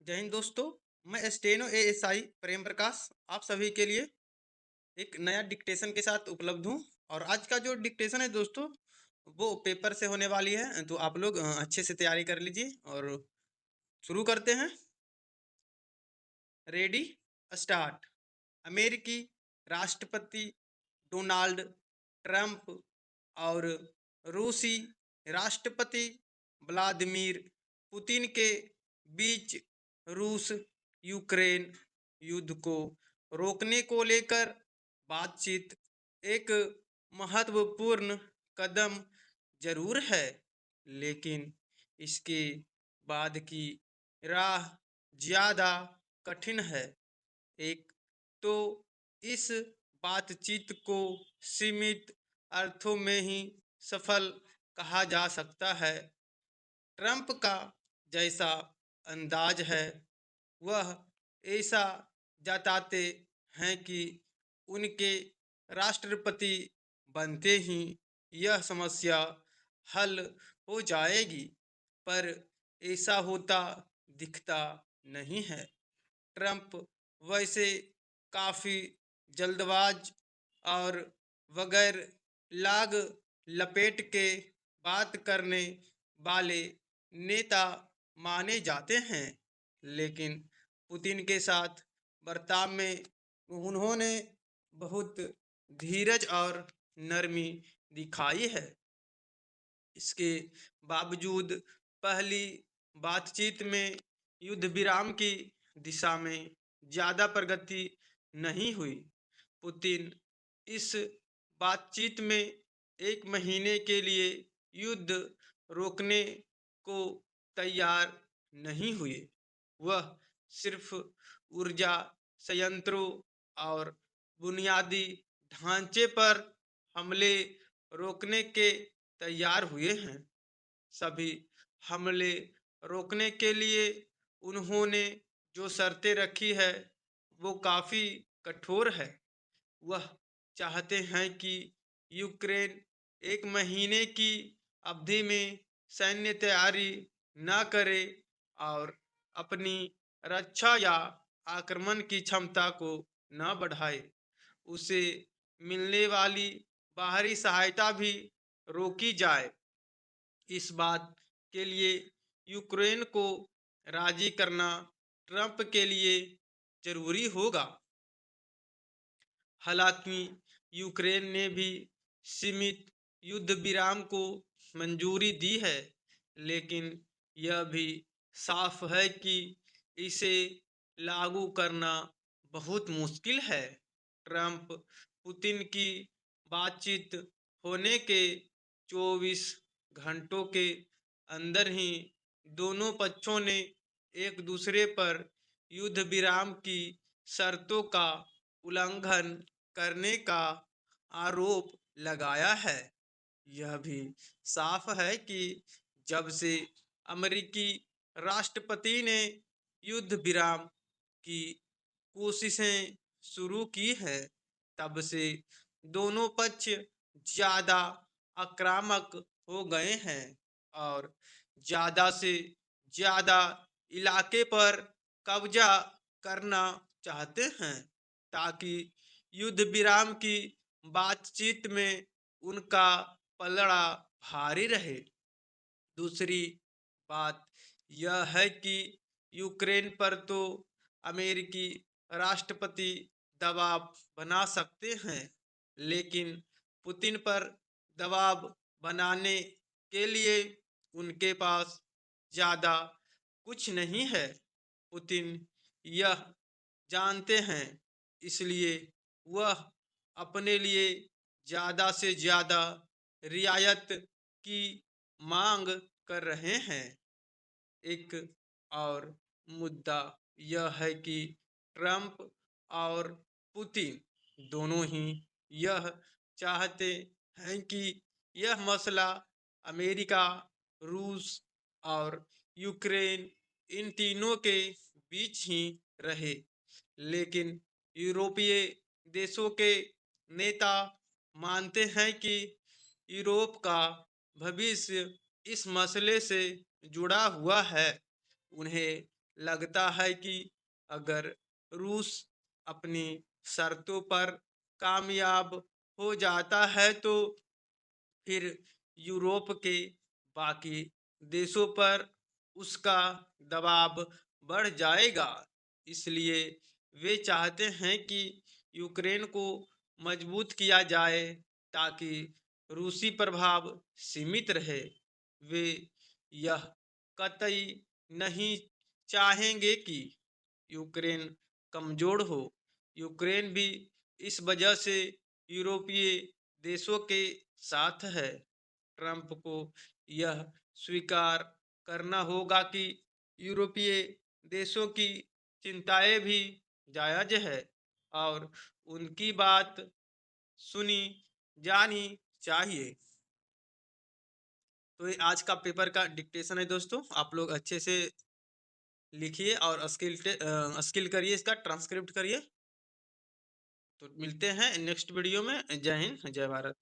जय हिंद दोस्तों। मैं स्टेनो एएसआई प्रेम प्रकाश आप सभी के लिए एक नया डिक्टेशन के साथ उपलब्ध हूँ। और आज का जो डिक्टेशन है दोस्तों, वो पेपर से होने वाली है, तो आप लोग अच्छे से तैयारी कर लीजिए और शुरू करते हैं। Ready, start. अमेरिकी राष्ट्रपति डोनाल्ड ट्रंप और रूसी राष्ट्रपति व्लादिमीर पुतिन के बीच रूस यूक्रेन युद्ध को रोकने को लेकर बातचीत एक महत्वपूर्ण कदम जरूर है, लेकिन इसके बाद की राह ज्यादा कठिन है। एक तो इस बातचीत को सीमित अर्थों में ही सफल कहा जा सकता है। ट्रंप का जैसा अंदाज है, वह ऐसा जताते हैं कि उनके राष्ट्रपति बनते ही यह समस्या हल हो जाएगी, पर ऐसा होता दिखता नहीं है। ट्रंप वैसे काफ़ी जल्दबाज और बगैर लाग लपेट के बात करने वाले नेता माने जाते हैं, लेकिन पुतिन के साथ बर्ताव में उन्होंने बहुत धीरज और नरमी दिखाई है। इसके बावजूद पहली बातचीत में युद्ध विराम की दिशा में ज़्यादा प्रगति नहीं हुई। पुतिन इस बातचीत में 1 महीने के लिए युद्ध रोकने को तैयार नहीं हुए। वह सिर्फ ऊर्जा संयंत्रों और बुनियादी ढांचे पर हमले रोकने के तैयार हुए हैं। सभी हमले रोकने के लिए उन्होंने जो शर्तें रखी है, वो काफ़ी कठोर है। वह चाहते हैं कि यूक्रेन 1 महीने की अवधि में सैन्य तैयारी न करे और अपनी रक्षा या आक्रमण की क्षमता को न बढ़ाए। उसे मिलने वाली बाहरी सहायता भी रोकी जाए। इस बात के लिए यूक्रेन को राजी करना ट्रंप के लिए जरूरी होगा। हालांकि यूक्रेन ने भी सीमित युद्ध विराम को मंजूरी दी है, लेकिन यह भी साफ है कि इसे लागू करना बहुत मुश्किल है। ट्रंप पुतिन की बातचीत होने के 24 घंटों के अंदर ही दोनों पक्षों ने एक दूसरे पर युद्ध विराम की शर्तों का उल्लंघन करने का आरोप लगाया है। यह भी साफ है कि जब से अमेरिकी राष्ट्रपति ने युद्ध विराम की कोशिशें शुरू की हैं, तब से दोनों पक्ष ज़्यादा आक्रामक हो गए हैं और ज़्यादा से ज़्यादा इलाके पर कब्जा करना चाहते हैं, ताकि युद्ध विराम की बातचीत में उनका पलड़ा भारी रहे। दूसरी बात यह है कि यूक्रेन पर तो अमेरिकी राष्ट्रपति दबाव बना सकते हैं, लेकिन पुतिन पर दबाव बनाने के लिए उनके पास ज़्यादा कुछ नहीं है। पुतिन यह जानते हैं, इसलिए वह अपने लिए ज़्यादा से ज़्यादा रियायत की मांग कर रहे हैं। एक और मुद्दा यह है कि ट्रंप और पुतिन दोनों ही यह चाहते हैं कि यह मसला अमेरिका, रूस और यूक्रेन इन तीनों के बीच ही रहे, लेकिन यूरोपीय देशों के नेता मानते हैं कि यूरोप का भविष्य इस मसले से जुड़ा हुआ है। उन्हें लगता है कि अगर रूस अपनी शर्तों पर कामयाब हो जाता है तो फिर यूरोप के बाकी देशों पर उसका दबाव बढ़ जाएगा। इसलिए वे चाहते हैं कि यूक्रेन को मजबूत किया जाए ताकि रूसी प्रभाव सीमित रहे। वे यह कतई नहीं चाहेंगे कि यूक्रेन कमजोर हो। यूक्रेन भी इस वजह से यूरोपीय देशों के साथ है। ट्रंप को यह स्वीकार करना होगा कि यूरोपीय देशों की चिंताएं भी जायज है और उनकी बात सुनी जानी चाहिए। तो ये आज का पेपर का डिक्टेशन है दोस्तों, आप लोग अच्छे से लिखिए और स्किल करिए, इसका ट्रांसक्रिप्ट करिए। तो मिलते हैं नेक्स्ट वीडियो में। जय हिंद, जय भारत।